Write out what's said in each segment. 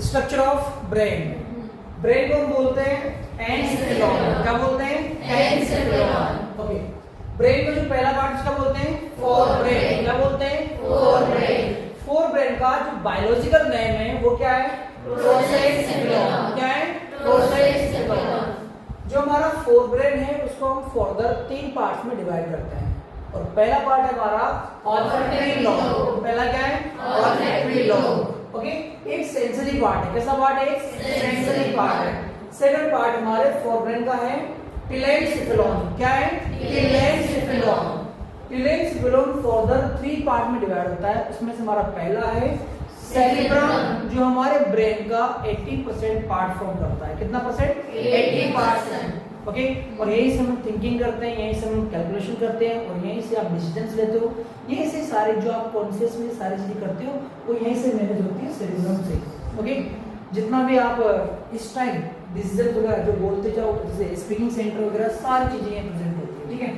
Structure of brain. Brain को हम बोलते हैं एनसेफेलॉन। क्या बोलते हैं? एनसेफेलॉन। ओके, ब्रेन का जो पहला पार्ट इसका बोलते हैं फोर ब्रेन। क्या बोलते हैं? Fore brain. फोर ब्रेन का जो बायोलॉजिकल नेम है वो क्या है? प्रोसेसेफेलॉन। क्या है? प्रोसेसेफेलॉन। जो हमारा फोर ब्रेन है उसको हम फर्दर तीन पार्ट्स में डिवाइड करते हैं। और पहला पार्ट है हमारा ऑल्फैक्टरी लॉब। पहला क्या है? Olfactory lobe. ओके, एक सेंसरी पार्ट है। कैसा पार्ट है? सेंसरी पार्ट है। सेकंड पार्ट हमारे फोरब्रेन का है टेलेनसेफेलॉन। क्या है? टेलेनसेफेलॉन। टेलेनसेफेलॉन फर्दर थ्री पार्ट में डिवाइड होता है। उसमें से हमारा पहला है सेरिब्रम, जो हमारे ब्रेन का 80% पार्ट फॉर्म करता है। कितना परसेंट? 80%। ओके, और यहीं से हम थिंकिंग करते हैं, यहीं से हम कैलकुलेशन करते हैं, और यहीं से आप डिसीजंस लेते हो। यहीं से सारे जो आप कॉन्शियसली सारी चीजें करते हो वो यहीं से मैनेज होती है, सेरिब्रम से। ओके, जितना भी आप इस टाइम डिसीजन वगैरह जो बोलते जाओ, जैसे स्पीकिंग सेंटर वगैरह सारी चीजें यहाँ प्रेजेंट होती है। ठीक है,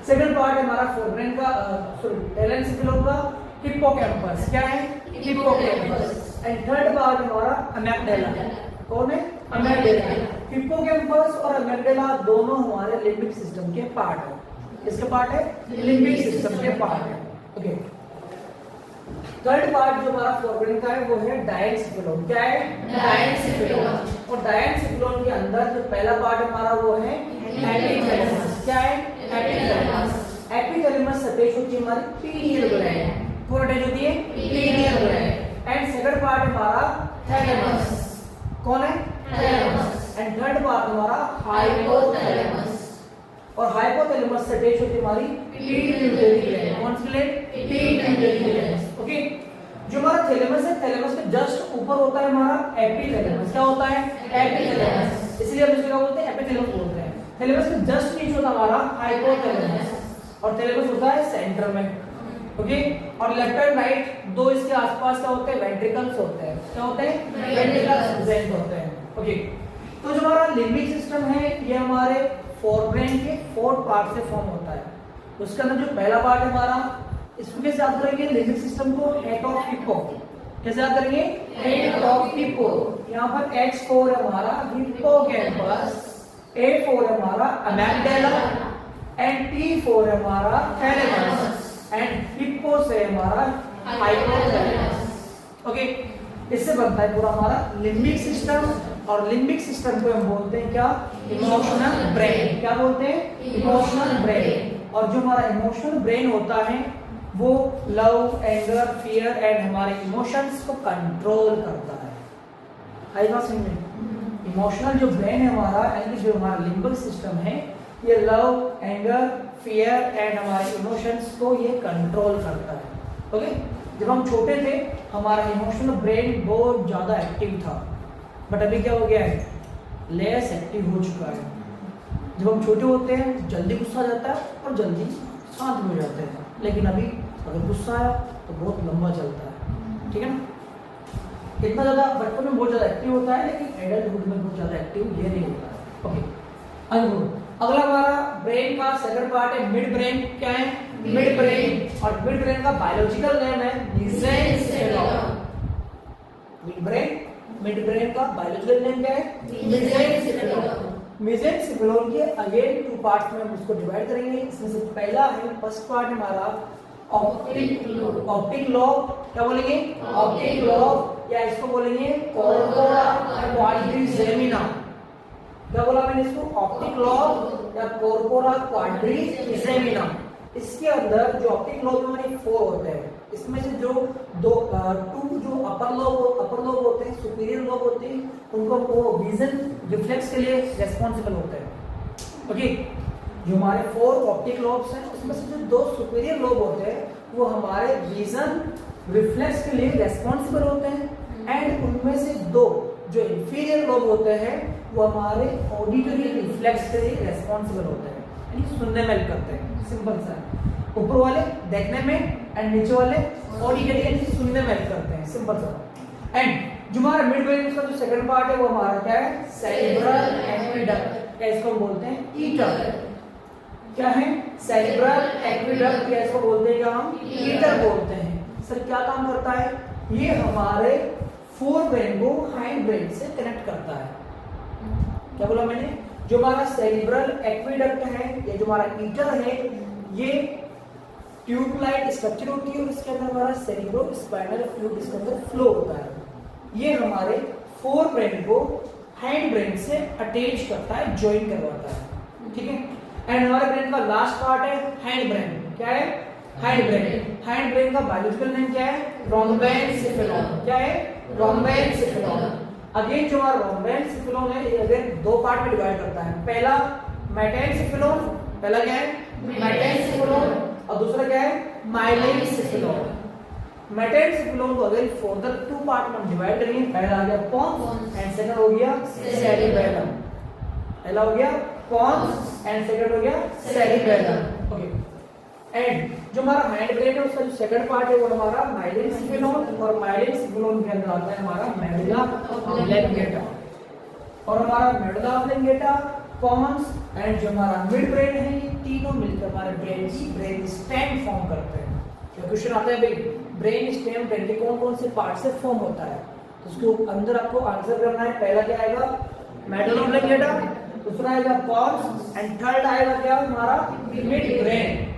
सेकंड पार्ट है हमारा फोरब्रेन का टेलेनसेफेलॉन का हिप्पोकैम्पस। क्या है? हिप्पोकैम्पस। एंड थर्ड पार्ट हमारा अमेग्डाला। कौन है? अमेग्डाला। हिप्पोकैम्पस और अमेग्डाला दोनों हमारे लिम्बिक सिस्टम के पार्ट है। किसके पार्ट है? लिम्बिक सिस्टम के पार्ट है। ओके, थर्ड पार्ट जो हमारा फोरब्रेन का है वो है डायनसेफेलॉन। क्या है? डायनसेफेलॉन। और डायनसेफेलॉन के अंदर जो पहला पार्ट हमारा वो है एपिथैलेमस। क्या है? एपिथैलेमस। एपिथैलेमस अटैच होती है हमारी पीनियल ग्लैंड। कौन अटैच होती है? Pineal gland. And second part हमारा थैलेमस। कौन है? थैलेमस। एंड थर्ड पार्ट हमारा हाइपोथैलेमस। और हाइपोथैलेमस से अटैच होती है हमारी पिट्यूटरी ग्लैंड। कौन सी ग्लैंड? Pituitary gland. ओके, जो हमारा थैलेमस है, थैलेमस के जस्ट ऊपर होता है हमारा एपिथैलेमस। क्या होता है? एपिथैलेमस। इसलिए हम इसको क्या बोलते हैं? एपिथैलेमस बोलते हैं। थैलेमस के जस्ट नीचे होता है हमारा हाइपोथैलेमस, और थैलेमस होता है सेंटर में। ओके, और लेफ्ट एंड राइट दो इसके आसपास क्या होते हैं? वेंट्रिकल्स होते हैं। क्या होते हैं? वेंट्रिकल्स प्रेजेंट होते हैं। ओके, तो जो हमारा लिम्बिक सिस्टम है ये हमारे फोरब्रेन के फोर पार्ट से फॉर्म होता है। उसके अंदर जो पहला पार्ट है हमारा, इसको कैसे याद करेंगे? लिम्बिक सिस्टम को हेड ऑफ हिप्पो। कैसे याद करेंगे? Head of hippo. यहाँ पर H4 है हमारा हिप्पोकैम्पस, A4 है हमारा अमेग्डाला, एंड T4 है हमारा थैलेमस, एंड हिप्पो से हमारा हाइपोथैलेमस। ओके, इससे बनता है पूरा हमारा लिम्बिक सिस्टम। और लिम्बिक सिस्टम को हम बोलते हैं क्या? Emotional brain. क्या बोलते हैं? Emotional brain. और जो हमारा इमोशनल ब्रेन होता है वो लव, एंगर, फियर एंड हमारे इमोशंस को कंट्रोल करता है। आई बात समझ में? इमोशनल जो ब्रेन है हमारा, यानी जो हमारा लिम्बिक सिस्टम है, ये लव, एंगर, फियर एंड हमारे इमोशंस को ये कंट्रोल करता है। ओके, जब हम छोटे थे हमारा इमोशनल ब्रेन बहुत ज्यादा एक्टिव था, बट अभी क्या हो गया है? लेस एक्टिव हो चुका है। जब हम छोटे होते हैं जल्दी गुस्सा आ जाता है और जल्दी शांत हो जाते हैं, लेकिन अभी अगर गुस्सा आया तो बहुत लंबा चलता है। ठीक है ना? इतना ज्यादा बचपन में बहुत ज्यादा एक्टिव होता है, लेकिन एडल्टहुड में बहुत ज्यादा एक्टिव ये नहीं होता है। ओके, अगला हमारा ब्रेन का सेकंड पार्ट है मिड ब्रेन। क्या है? Mid brain. और मिड ब्रेन का बायोलॉजिकल नेम है मेसेंसेफेलॉन। मिड ब्रेन का बायोलॉजिकल नेम क्या है? मेसेंसेफेलॉन। मेसेंसेफेलॉन के अगेन टू पार्ट्स में हम इसको डिवाइड करेंगे। इसमें से पहला है, फर्स्ट पार्ट हमारा ऑप्टिक लॉब। क्या बोलेंगे? ऑप्टिक लॉब, या इसको बोलेंगे कॉर्पोरा क्वाड्रिसेमिना। क्या बोला मैंने इसको? ऑप्टिक लॉब या कॉर्पोरा क्वाड्रिसेमिना। इसके अंदर जो ऑप्टिक लॉब में 4 होते हैं। इसमें से जो टू जो अपर लोब होते हैं, सुपीरियर लोब होते हैं, उनको वो विजन रिफ्लेक्स के लिए रेस्पॉन्सिबल होते हैं। ओके, जो हमारे 4 ऑप्टिक लोब्स हैं उसमें से जो 2 सुपीरियर लोब होते हैं वो हमारे विजन रिफ्लेक्स के लिए रेस्पॉन्सिबल होते हैं, एंड उनमें से 2 जो इंफीरियर लोब होते हैं वो हमारे ऑडिटरी रिफ्लेक्स के लिए रेस्पॉन्सिबल होते हैं, यानी सुनने में हेल्प करते हैं। सिंपल सा, ऊपर वाले देखने में एंड नीचे वाले ऑडिटरी यानी सुनने में हेल्प करते हैं। सिंपल सा। एंड जो हमारा मिड ब्रेन का जो सेकंड पार्ट है वो हमारा क्या है? Cerebral aqueduct. क्या इसको बोलते हैं? ईटर। क्या है? Cerebral aqueduct. क्या इसको बोलते हैं? क्या हम ईटर बोलते हैं। सर क्या काम करता है? ये हमारे फोर ब्रेन को हाइंड ब्रेन से कनेक्ट करता है। क्या बोला मैंने? जो हमारा सेरिब्रल एक्वेडक्ट है या जो हमारा ईटर है, ये ट्यूब लाइट स्ट्रक्चर होती है और इसके अंदर हमारा सेरिब्रो स्पाइनल फ्लूइड इसके अंदर फ्लो होता है। ये हमारे फोर ब्रेन को हैंड ब्रेन से अटैच करता है, ज्वाइन करवाता है, ठीक है। एंड हमारे ब्रेन का लास्ट पार्ट है हैंड ब्रेन। क्या है? Hind brain. हैंड ब्रेन का बायोलॉजिकल नेम क्या है? रोम्बेनसेफेलॉन। क्या है? रोम्बेनसेफेलॉन। अगेन जो हमारा रोम्बेनसेफेलॉन है, ये अगेन दो पार्ट में डिवाइड करता है। पहला मेटेनसेफेलॉन, पहला क्या है? मेटेनसेफेलॉन, और दूसरा क्या है? माइलेनसेफेलॉन। मेटेनसेफेलॉन को अगेन फर्दर टू पार्ट में डिवाइड करेंगे। पहला आ गया पोन्स एंड सेकंड हो गया सेरिबेलम। पहला हो गया पोन्स एंड सेकंड हो गया सेरिबेलम। ओके। एंड जो हमारा हैंड ब्रेन है उसका जो सेकंड पार्ट है वो हमारा माइलेनसेफेलॉन, और माइलेनसेफेलॉन के अंदर आता है हमारा मेडुला ऑब्लिंगेटा, और हमारा मेडुला ऑब्लिंगेटा, पोन्स एंड जो हमारा मिड ब्रेन है, ये तीनों मिलकर हमारे ब्रेन की ब्रेन स्टेम फॉर्म करते हैं। तो क्वेश्चन आता है भाई ब्रेन स्टेम ब्रेन के कौन कौन से पार्ट से फॉर्म होता है, तो उसके अंदर आपको आंसर करना है। पहला क्या आएगा? मेडुला ऑब्लिंगेटा, दूसरा आएगा पोन्स एंड थर्ड आएगा क्या? हमारा मिड ब्रेन।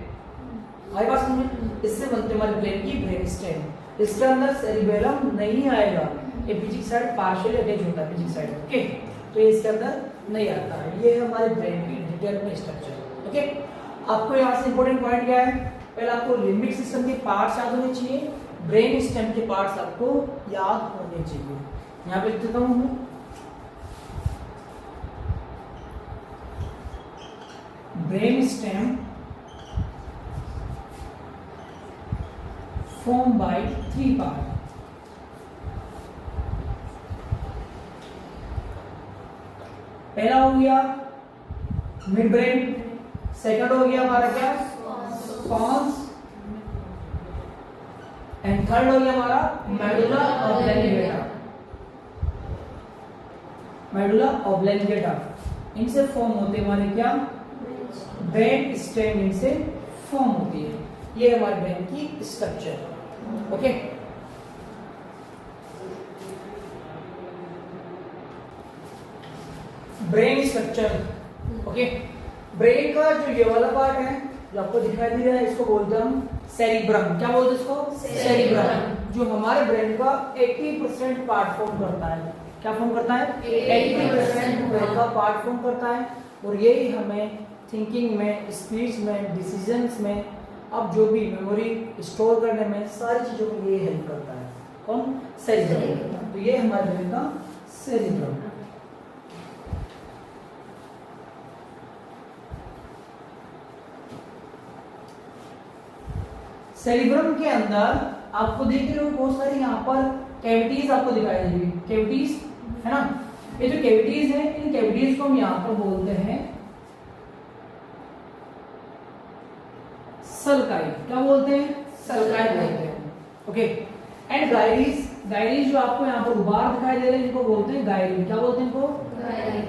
हमारे पास इससे बनते हमारे ब्रेन की ब्रेन स्टेम। इसके अंदर सेरिबेलम नहीं आएगा, ये पीछे की साइड पार्शियली अटैच होता है, पीछे की साइड। ओके, तो ये इसके अंदर नहीं आता है। ये है हमारे ब्रेन की डिटेल में स्ट्रक्चर। ओके, आपको यहाँ से इंपॉर्टेंट पॉइंट क्या है? पहले आपको लिम्बिक सिस्टम के पार्ट्स याद होने चाहिए, ब्रेन स्टेम के पार्ट्स आपको याद होने चाहिए। यहाँ पे लिख देता हूँ मैं, brain stem formed by three parts. पहला हो गया मिड ब्रेन, सेकंड हो गया हमारा क्या? पोन्स, एंड थर्ड हो गया हमारा मेडुला ऑब्लिंगेटा। मेडुला ऑब्लिंगेटा, इनसे फॉर्म होते हमारे क्या? ब्रेन स्टेम इनसे फॉर्म होती है। ये हमारे ब्रेन की structure. Okay, brain structure. Okay, brain का जो ये वाला पार्ट है जो आपको दिखाई दे रहा है, इसको बोलते हैं हम सेरिब्रम। क्या बोलते हैं इसको? सेरिब्रम। जो हमारे ब्रेन का 80% पार्ट फॉर्म करता है। क्या फॉर्म करता है? 80% ब्रेन का पार्ट फॉर्म करता है, और यही हमें थिंकिंग में, स्पीच में, डिसीजंस में, अब जो भी मेमोरी स्टोर करने में, सारी चीजों के लिए हेल्प करता है। कौन? सेरिब्रम। तो ये हमारे ब्रेन का सेरिब्रम। सेरिब्रम के अंदर आपको देख रहे हो बहुत सारी यहाँ पर कैविटीज आपको दिखाई दे रही है, कैविटीज है ना। ये जो कैविटीज है, इन कैविटीज को हम यहाँ पर बोलते हैं सल्काई। क्या बोलते हैं? सल्काई बोलते हैं। Okay, and गायरीज। गायरीज जो आपको यहाँ पर उबार दिखाई दे रहे हैं, इनको बोलते हैं गायरी। क्या बोलते हैं इनको? गायरी।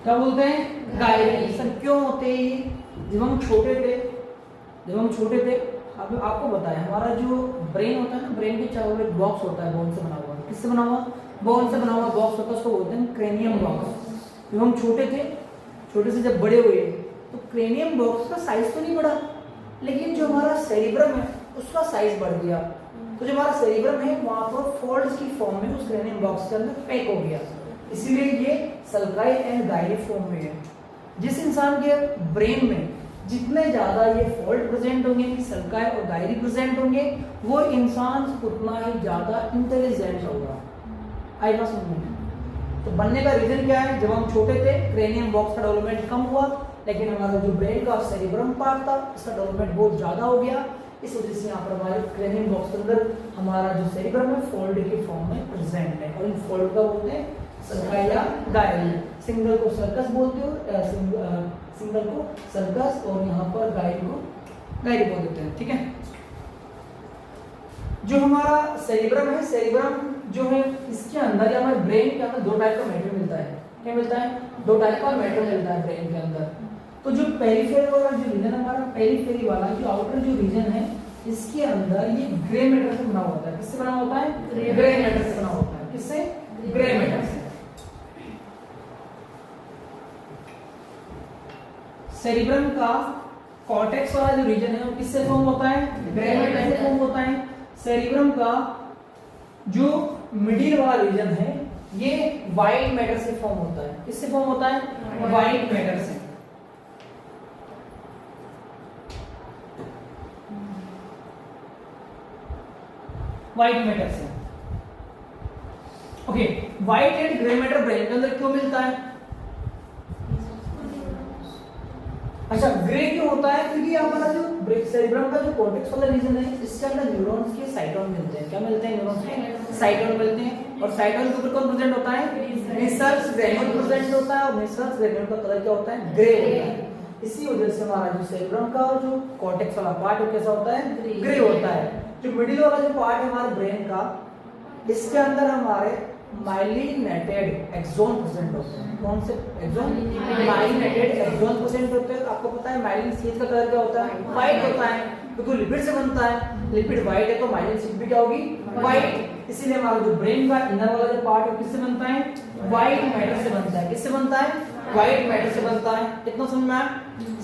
क्या बोलते हैं? गायरी। सर क्यों होते हैं? जब हम छोटे थे, आपको बताया हमारा जो ब्रेन होता है ना, ब्रेन के चारों ओर बॉक्स होता है, बोन से बना हुआ। किससे बना हुआ? बोन से बना हुआ बॉक्स होता है, उसको बोलते हैं क्रेनियम बॉक्स। जब हम छोटे थे, छोटे से जब बड़े हुए, तो क्रेनियम बॉक्स का साइज तो नहीं बढ़ा, लेकिन जो हमारा सेरिब्रम है उसका साइज बढ़ गया। तो जो हमारा सेरिब्रम है वहां पर फोल्ड्स की फॉर्म में उस क्रेनियम बॉक्स के अंदर पैक हो गया, इसीलिए ये सल्काई एंड गायरी फॉर्म में है। जिस इंसान के ब्रेन में जितने ज्यादा ये फोल्ड प्रेजेंट होंगे, सल्काई और गायरी प्रेजेंट होंगे, वो इंसान उतना ही ज्यादा इंटेलिजेंट होगा। आई बात समझ में? तो बनने का रीजन क्या है? जब हम छोटे थे क्रेनियम बॉक्स का डेवलपमेंट कम हुआ, लेकिन हमारा जो ब्रेन का सेरिब्रम पार्ट था इसका डेवलपमेंट बहुत ज्यादा हो गया। इस वजह से यहाँ पर हमारे क्रेनियम बॉक्स के अंदर हमारा जो सेरिब्रम है फोल्ड की फॉर्म में प्रेजेंट है, और इन फोल्ड का बोलते हैं सल्काई या गायरी। सिंगल को सर्कस बोलते हो, सिंगल को सर्कस, और यहाँ पर गायरी को गायरी बोल देते हैं। ठीक है, जो हमारा सेरिब्रम है, सेरिब्रम जो है इसके अंदर या हमारे ब्रेन के अंदर दो टाइप का मैटर मिलता है। क्या मिलता है? दो टाइप का मैटर मिलता है ब्रेन के अंदर। तो जो पेरिफेरल वाला जो रीजन हमारा, पेरिफेरी वाला जो आउटर जो रीजन है, इसके अंदर ये ग्रे मैटर से बना होता है। किससे बना होता है? ग्रे मैटर से बना होता है। किससे? ग्रे मैटर से। सेरिब्रम का कॉर्टेक्स वाला जो रीजन है वो किससे फॉर्म होता है? ग्रे मैटर से फॉर्म होता है। सेरिब्रम का जो मिडिल वाला रीजन है ये व्हाइट मैटर से फॉर्म होता है। किससे फॉर्म होता है? व्हाइट मैटर से। व्हाइट मैटर से। Okay, white and grey matter brain के अंदर क्यों मिलता है? अच्छा, ग्रे क्यों होता है? क्योंकि हमारा जो सेरिब्रम का जो कॉर्टेक्स वाला रीजन है इसके अंदर न्यूरॉन्स के साइटोन मिलते हैं। क्या मिलते हैं? न्यूरॉन्स के साइटोन मिलते हैं। और साइटोन के ऊपर कौन प्रेजेंट होता है? बेसल ग्रेन्यूल प्रेजेंट होता है। और बेसल ग्रेन्यूल का कलर क्या होता है? ग्रे होता है। इसी वजह से हमारा जो सेरिब्रम का जो कॉर्टेक्स वाला पार्ट है कैसा होता है? ग्रे होता है। जो मिडिल वाला जो पार्ट है हमारे ब्रेन का, इसके अंदर हमारे माइलिनेटेड एक्सोन प्रेजेंट होते हैं। कौन से एक्सोन? माइलिनेटेड एक्सोन प्रेजेंट होते हैं। आपको पता है माइलिन शीट का कलर क्या होता है? व्हाइट होता है, क्योंकि लिपिड से बनता है। लिपिड व्हाइट है तो माइलिन शीट भी क्या होगी? व्हाइट। इसीलिए हमारा जो ब्रेन का इनर वाला जो पार्ट है किससे बनता है? व्हाइट मैटर से बनता है। किससे बनता है? व्हाइट मैटर से बनता है। कितना समझ में आया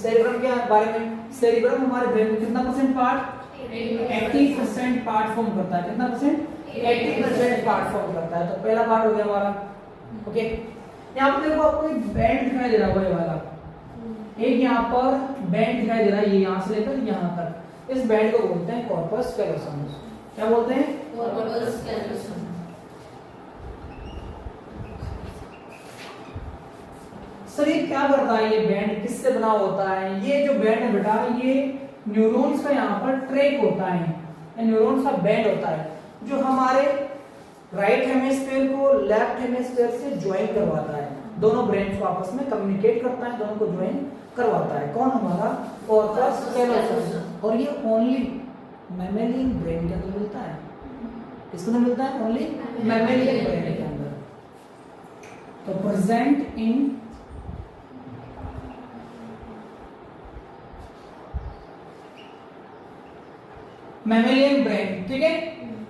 सेरिब्रम के बारे में? सेरिब्रम हमारे ब्रेन में कितना परसेंट पार्ट? 80% पार्ट फॉर्म करता है। कितना परसेंट? 80% पार्ट फॉर्म करता है। तो पहला पार्ट हो गया हमारा। ओके, यहाँ पर देखो आपको एक बैंड दिखाई दे रहा होगा, ये वाला एक यहाँ पर बैंड दिखाई दे रहा है, ये यहाँ से लेकर यहाँ तक। इस बैंड को बोलते हैं कॉर्पस कैलोसम। क्या बोलते हैं? Corpus callosum. सर ये क्या करता है? ये बैंड किससे बना होता है? ये जो बैंड है बेटा, ये न्यूरॉन्स का यहाँ पर ट्रैक होता है, न्यूरॉन्स का बैंड होता है जो हमारे राइट हेमिस्फीयर को लेफ्ट हेमिस्फीयर से ज्वाइन करवाता है। दोनों ब्रेन को आपस में कम्युनिकेट करता है, दोनों को ज्वाइन करवाता है। कौन? हमारा कॉर्पस कैलोसम। और ये ओनली मैमेलियन ब्रेन के अंदर मिलता है। किसके अंदर मिलता है? ओनली मैमेलियन ब्रेन के अंदर। तो प्रेजेंट इन मैमेलियन ब्रेन। ठीक है,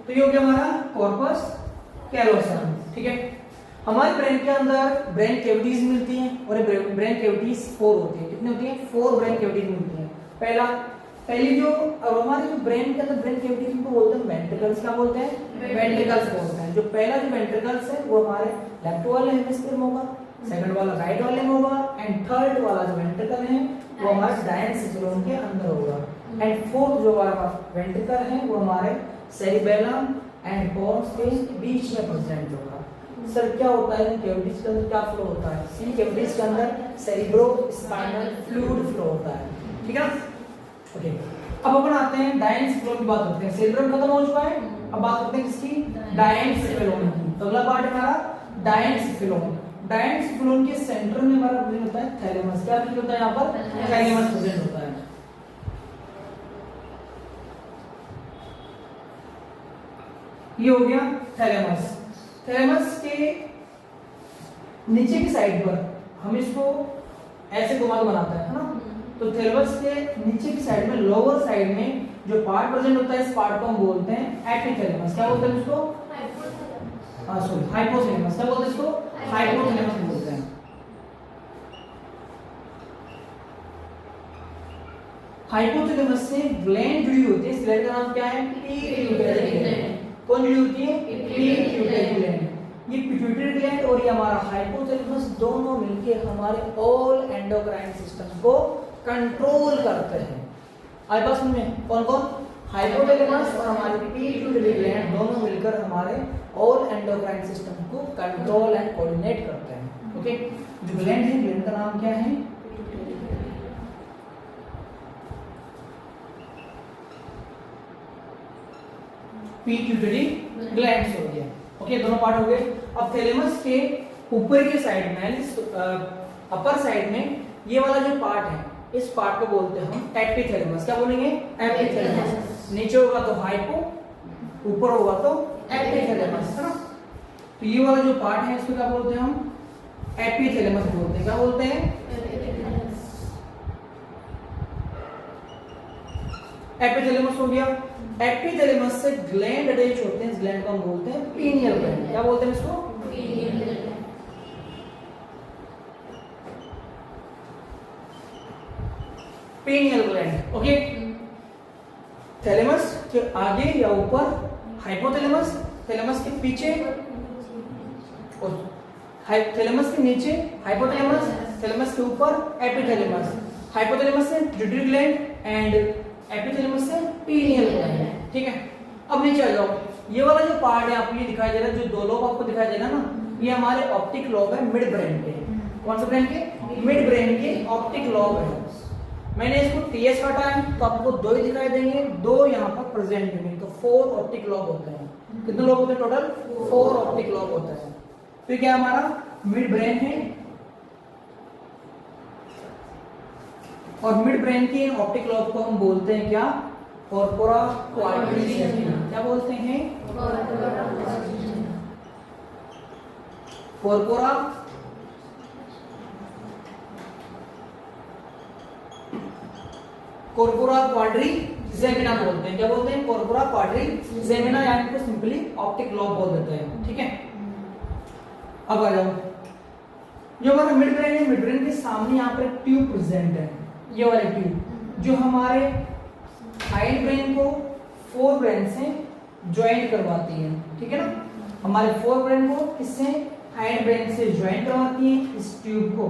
तो ये हो गया हमारा कॉर्पस कैलोसम। ठीक है, हमारे ब्रेन के अंदर ब्रेन कैविटीज मिलती हैं और ब्रेन कैविटीज 4 होती है। कितनी होती है? 4 ब्रेन कैविटीज मिलती हैं। पहली जो हमारे जो ब्रेन के अंदर ब्रेन कैविटीज को बोलते हैं वेंट्रिकल्स। क्या बोलते हैं? वेंट्रिकल्स बोलते हैं। जो पहला जो वेंट्रिकल्स है वो हमारे लेफ्ट वाले हेमिस्फीयर में होगा, सेकंड वाला राइट वाले में होगा, एंड थर्ड वाला जो वेंट्रिकल है वो हमारे डायनेसिफेरॉन के अंदर होगा। एंड फोर्थ जो हमारा वेंट्रिकल है वो हमारे सेरिबेलम एंड पोन्स के बीच में प्रेजेंट होगा। सर क्या होता है कैविटीज के अंदर? क्या फ्लो होता है? इन कैविटीज के अंदर सेरिब्रो स्पाइनल फ्लूइड फ्लो होता है। ठीक है ना? ओके, अब अपन आते हैं डायनेसिफेरॉन की बात करते हैं। सेरिब्रम खत्म हो चुका है, अब बात करते हैं किसकी? डायनेसिफेरॉन की। तो अगला पार्ट हमारा डायनेसिफेरॉन। डायनेसिफेरॉन के सेंटर में हमारा प्रेजेंट होता है थैलेमस। क्या प्रेजेंट होता है यहाँ पर? थैलेमस प्रेजेंट होता है। ये हो गया थैलेमस। थैलेमस के नीचे की साइड पर हम इसको ऐसे घुमा बनाता है ना? तो थैलेमस के नीचे की साइड में लोअर साइड में जो पार्ट प्रेजेंट होता है इस पार्ट को हम बोलते हैं एपिथैलेमस। क्या बोलते हैं इसको? हाइपोथैलेमस। क्या बोलते हैं इसको? हाइपोथैलेमस बोलते हैं। हाइपोथैलेमस से ग्लैंड जुड़ी होती है। इस ग्लैंड का नाम क्या है? Pituitary gland. कौन जुड़ी होती है? Pituitary gland. ये पिट्यूटरी ग्लैंड और ये हमारा हाइपोथैलेमस दोनों मिलकर हमारे ऑल एंडोक्राइन सिस्टम को कंट्रोल करते हैं। आई बात में कौन कौन? हाइपोथैलेमस और हमारे पिट्यूटरी ग्लैंड दोनों मिलकर हमारे ऑल एंडोक्राइन सिस्टम को कंट्रोल एंड कोऑर्डिनेट करते हैं। ओके, जो ग्लैंड है ग्लैंड का नाम क्या है? पिट्यूटरी ग्लैंड्स हो गया। ओके, दोनों पार्ट हो गए। अब थैलेमस के ऊपर के साइड में अपर साइड में ये वाला जो पार्ट है इस पार्ट को बोलते हैं हम एपिथैलेमस। क्या बोलेंगे? एपिथैलेमस। नीचे होगा तो हाइपो, ऊपर होगा तो एपिथैलेमस, है ना? तो ये वाला जो पार्ट है इसको क्या बोलते हैं हम? एपिथैलेमस बोलते हैं। क्या बोलते हैं? एपिथैलेमस हो गया। एपिथैलेमस से ग्लैंड अटैच होते हैं, इस ग्लैंड को हम बोलते हैं पीनियल ग्लैंड। क्या बोलते हैं इसको? Pineal gland. Pineal gland. Okay, thalamus के आगे या ऊपर हाइपोथैलेमस, थैलेमस के पीछे और थैलेमस के नीचे हाइपोथैलेमस, थैलेमस के ऊपर एपिथैलेमस। हाइपोथैलेमस से पिट्यूटरी ग्लैंड एंड एपिथैलेमस से पीनियल ग्लैंड। ठीक है, अब नीचे आ जाओ। ये वाला जो पार्ट है आपको ये दिखाई दे रहा है, जो दो लोब आपको दिखाई दे रहा है ना, ये हमारे ऑप्टिक लोब है मिड ब्रेन के। कौन सा ब्रेन के? मिड ब्रेन के ऑप्टिक लोब है। मैंने इसको टीएस काटा है तो आपको दो ही दिखाई देंगे, दो यहाँ पर प्रेजेंट है, तो 4 ऑप्टिक लोब होते हैं। कितने लोब होते हैं टोटल? 4 ऑप्टिक लोब होता है। तो क्या हमारा मिड ब्रेन है और मिड ब्रेन के ऑप्टिक लोब को हम बोलते हैं क्या? कॉर्पोरा क्वाड्रिसेमिना। क्या बोलते हैं? कॉर्पोरा कॉर्पोरा क्वाड्रिसेमिना बोलते हैं। क्या बोलते हैं? कॉर्पोरा क्वाड्रिसेमिना, या इनको सिंपली ऑप्टिक लोब बोल देते हैं। ठीक है, अब आ जाओ। जो हमारा मिड ब्रेन है, मिड ब्रेन के सामने यहाँ पर एक ट्यूब प्रेजेंट है, ये वाली ट्यूब जो हमारे हाइंड ब्रेन को फोर ब्रेन से ज्वाइन करवाती है। ठीक है ना, हमारे फोर ब्रेन को किससे? हाइंड ब्रेन से ज्वाइन करवाती है इस ट्यूब को।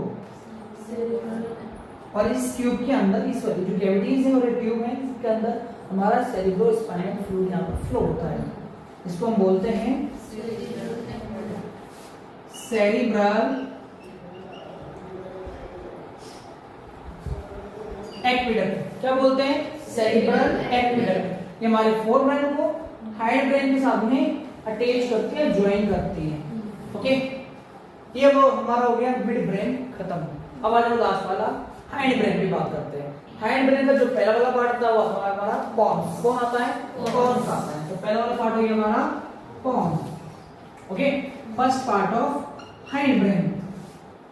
और इस ट्यूब के अंदर इस वाली जो कैविटीज है और ये ट्यूब है, इसके अंदर हमारा सेरिब्रोस्पाइनल फ्लूइड यहाँ पर फ्लो होता है। इसको हम बोलते हैं सेरिब्रल एक्विडक्ट। क्या बोलते हैं? Cerebral aqueduct. ये हमारे फोर ब्रेन को हाइंड ब्रेन के साथ में अटैच करती है, ज्वाइन करती है। ओके, ये वो हमारा हो गया मिड ब्रेन खत्म। अब आ जाओ लास्ट वाला हाइंड ब्रेन की बात करते हैं। हाइंड ब्रेन का जो पहला वाला पार्ट था वो हमारा पॉन्स। कौन आता है? पॉन्स आता है। तो पहला वाला पार्ट हो गया हमारा pons. Okay, first part of hind brain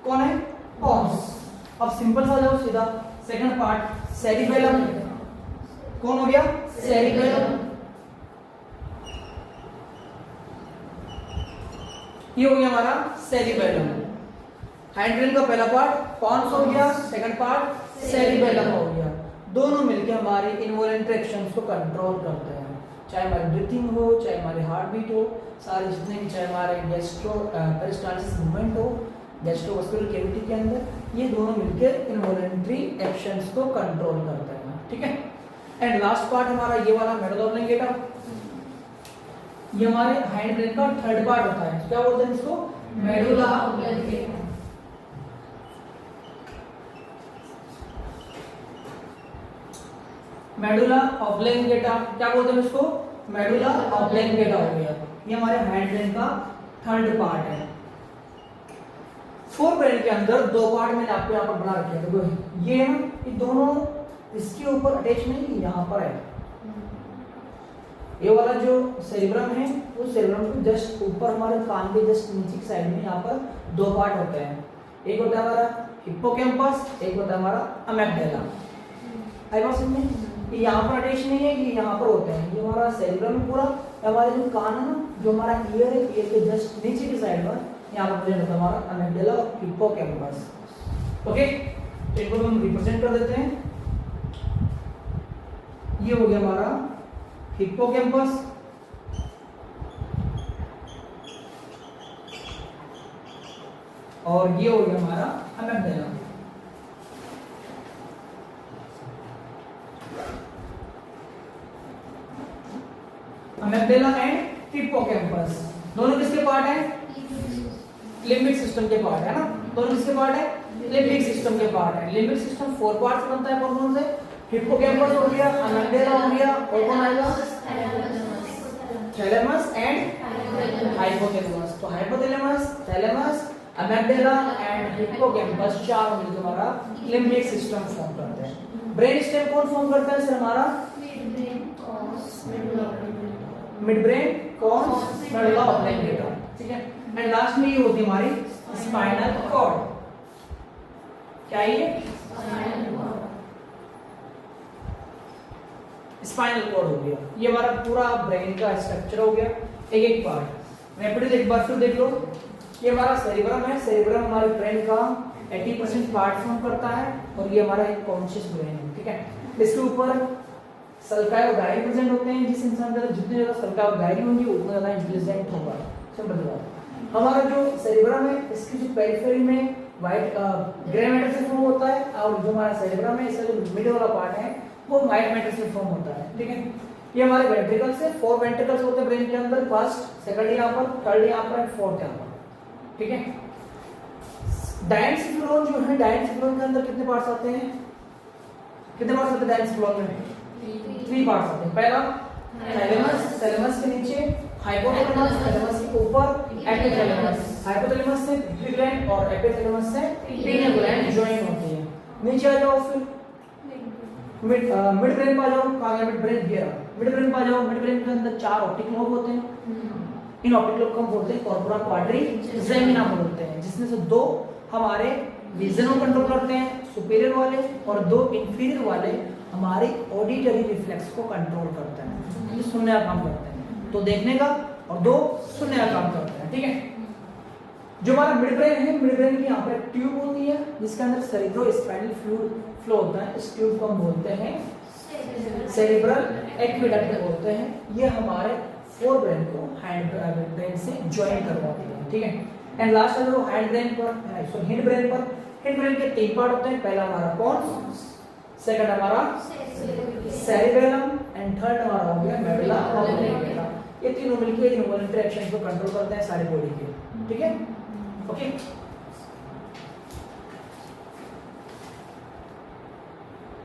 कौन है? पॉन्स। अब सिंपल सा जाओ सीधा। Second part cerebellum. कौन हो गया? सेरिबेलम। ये हो गया हमारा सेरिबेलम। हाइंड ब्रेन का पहला पार्ट पॉन्स हो गया, सेकंड पार्ट सेरिबेलम हो गया। दोनों मिलकर हमारी इनवॉल्यूंटरी एक्शंस को कंट्रोल करते हैं, चाहे हमारी ब्रीथिंग हो, चाहे हमारी हार्ट बीट हो, सारे जितने भी, चाहे हमारे गैस्ट्रो पेरिस्टाल्सिस मूवमेंट हो गैस्ट्रोवास्कुलर कैविटी के अंदर, ये दोनों मिलकर इनवॉल्यूंटरी एक्शंस को कंट्रोल करते हैं। ठीक है, एंड लास्ट पार्ट हमारा ये वाला मेडुला ऑब्लिंगेटा। ये हमारे हाइंड ब्रेन का थर्ड पार्ट होता है। क्या बोलते हैं इसको? मेडुला ऑब्लिंगेटा। मेडुला ऑब्लिंगेटा क्या बोलते हैं इसको? मेडुला ऑब्लिंगेटा हो गया। ये हमारे हाइंड ब्रेन का थर्ड पार्ट है। फोर ब्रेन के अंदर दो पार्ट मैंने आपको यहाँ पर बना रखे हैं। देखो ये है ना, ये दोनों इसके ऊपर अटैच नहीं, यहाँ पर है। ये वाला जो सेरिब्रम है, वो सेरिब्रम के जस्ट ऊपर हमारे कान के जस्ट नीचे की साइड में यहाँ पर दो पार्ट होते हैं। एक होता है हमारा हिप्पोकैम्पस, एक होता है हमारा अमेग्डाला। आई बात समझ में? ये यहाँ पर अटैच नहीं है, ये यहाँ पर होते हैं। ये हमारा सेरिब्रम पूरा, हमारे जो कान है ना, जो हमारा ईयर है, ईयर के जस्ट नीचे की साइड पर यहाँ पर प्रेजेंट होता है हमारा अमेग्डाला और हिप्पोकैम्पस। ओके, इनको हम रिप्रेजेंट कर देते हैं। ये हो गया हमारा हिप्पोकैम्पस, और ये हो गया हमारा अमेग्डाला। अमेग्डाला एंड हिप्पोकैम्पस दोनों किसके पार्ट है? लिम्बिक सिस्टम के पार्ट है ना। दोनों किसके पार्ट है? लिम्बिक सिस्टम के पार्ट है। लिम्बिक सिस्टम 4 पार्ट से बनता है। कौन से? हिप्पोकैम्पस हो गया, अमेग्डाला हो गया, और कौन आएगा? Thalamus and hypothalamus. तो हाइपोथैलेमस, थैलेमस, अमेग्डाला एंड हिप्पोकैम्पस चार मिलकर हमारा लिम्बिक सिस्टम फॉर्म करते हैं। ब्रेन स्टेम कौन फॉर्म करता है? सर हमारा मिड ब्रेन कॉर्ड, मेडुला ऑब्लिंगेटा। ठीक है, एंड लास्ट में ये होती है हमारी स्पाइनल कॉर्ड। क्या ये? स्पाइनल कॉर्ड हो गया। ये हमारा पूरा ब्रेन का स्ट्रक्चर हो गया, एक एक पार्ट। रैपिडली एक बार फिर देख लो, ये हमारा सेरिब्रम है। सेरिब्रम हमारे ब्रेन का 80% पार्ट फॉर्म करता है और ये हमारा एक कॉन्शियस ब्रेन है, ठीक है। इसके ऊपर सल्काई और गायरी प्रेजेंट होते हैं। जिस इंसान के अंदर जितने ज्यादा सल्काई और गायरी होंगी उतना ज्यादा इंटेलिजेंट होगा। सिंपल बात। हमारा जो सेरिब्रम है इसकी जो पेरिफेरी में व्हाइट ग्रे मैटर से फॉर्म होता है और जो हमारा सेरिब्रम है इसका जो मिड वाला पार्ट है वो व्हाइट मैटर से फॉर्म होता है, ठीक है। ये हमारे वेंट्रिकल्स है। 4 वेंट्रिकल्स होते हैं ब्रेन के अंदर, फर्स्ट, सेकंड यहाँ पर, थर्ड यहाँ पर एंड फोर्थ यहाँ पर, ठीक है। डायनेसिफ्लोन जो है, डायनेसिफ्लोन के अंदर कितने पार्ट्स आते हैं? कितने पार्ट्स आते हैं डायनेसिफ्लोन में? 3 पार्ट्स आते हैं। पहला थैलेमस, थैलेमस के नीचे हाइपोथैलेमस, थैलेमस के ऊपर एपिथैलेमस। हाइपोथैलेमस से पिट्यूटरी ग्लैंड और एपिथैलेमस से पीनियल ग्लैंड ज्वाइन होती है। नीचे आ जाओ फिर मिड ब्रेन पा जाओ। कहां गया मिड ब्रेन? ये मिड ब्रेन पा जाओ। मिड ब्रेन के अंदर 4 ऑप्टिक लोब होते हैं। इन ऑप्टिक लोब को हम बोलते हैं कॉर्पोरा क्वाड्रिजेमिना बोलते हैं, जिसमें से 2 हमारे विजन को कंट्रोल करते हैं, सुपीरियर वाले, और 2 इंफीरियर वाले हमारे ऑडिटरी रिफ्लेक्स को कंट्रोल करते हैं। ये सुनने का काम करते हैं, तो देखने का, और 2 सुनने का काम करते हैं, ठीक है। जो हमारा मिड ब्रेन है, मिड ब्रेन की यहाँ पर एक ट्यूब होती है जिसके अंदर सेरिब्रो स्पाइनल फ्लूइड फ्लो होता है। इस ट्यूब को हम बोलते हैं सेरिब्रल एक्वेडक्ट बोलते हैं। ये हमारे फोर ब्रेन को हैंड ब्रेन से ज्वाइन करवाती है, ठीक है। एंड लास्ट जो हैंड ब्रेन पर, सो हिंड ब्रेन पर, हिंड ब्रेन के 3 पार्ट होते हैं। पहला हमारा पोन्स, सेकंड हमारा सेरिबेलम एंड थर्ड हमारा हो गया मेडुला ऑब्लिंगुएटा। ये तीनों मिलकर इन इंटरेक्शन को कंट्रोल करते हैं सारी बॉडी के, ठीक है। ओके।